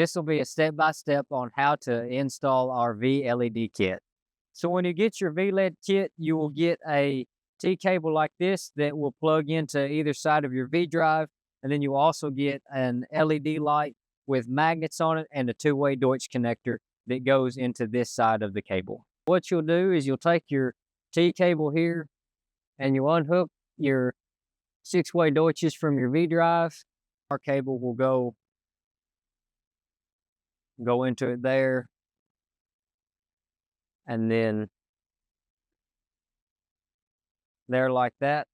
This will be a step-by-step on how to install our vLED kit. So when you get your vLED kit, you will get a T cable like this that will plug into either side of your vDrive, and then you also get an LED light with magnets on it and a two-way Deutsch connector that goes into this side of the cable. What you'll do is you'll take your T cable here and you unhook your 6-way Deutsches from your vDrive. Our cable will go into it there, and then there like that.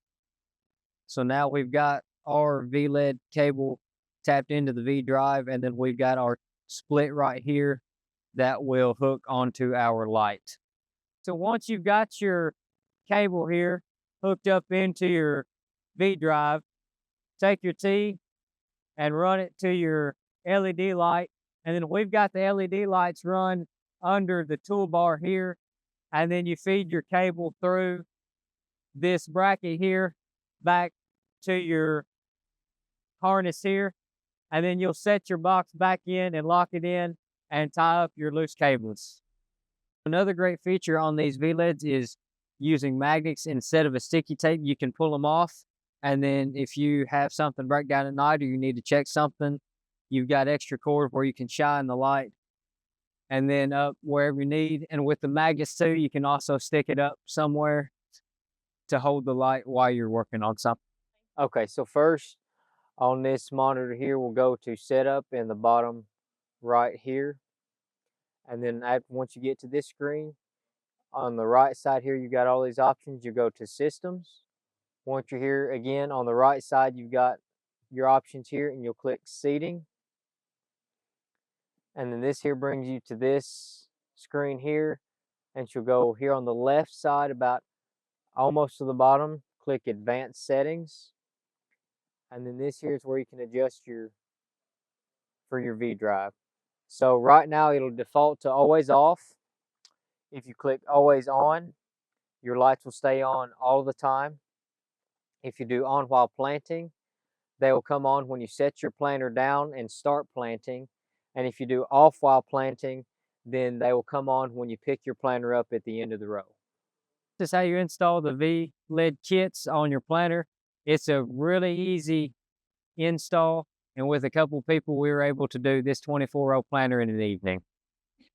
So now we've got our vLED cable tapped into the vDrive, and then we've got our split right here that will hook onto our light. So once you've got your cable here hooked up into your vDrive, take your T and run it to your LED light. And then we've got the LED lights run under the toolbar here. And then you feed your cable through this bracket here back to your harness here. And then you'll set your box back in and lock it in and tie up your loose cables. Another great feature on these vLEDs is using magnets instead of a sticky tape. You can pull them off, and then if you have something break down at night or you need to check something, you've got extra cord where you can shine the light and then up wherever you need. And with the magnets too, you can also stick it up somewhere to hold the light while you're working on something. Okay, so first on this monitor here, we'll go to setup in the bottom right here. And then once you get to this screen, on the right side here, you've got all these options. You go to systems. Once you're here again, on the right side, you've got your options here, and you'll click seating. And then this here brings you to this screen here, and you'll go here on the left side about almost to the bottom, click advanced settings. And then this here is where you can adjust for your vDrive. So right now it'll default to always off. If you click always on, your lights will stay on all the time. If you do on while planting, they will come on when you set your planter down and start planting. And if you do off while planting, then they will come on when you pick your planter up at the end of the row. This is how you install the vLED kits on your planter. It's a really easy install, and with a couple people, we were able to do this 24-row planter in an evening.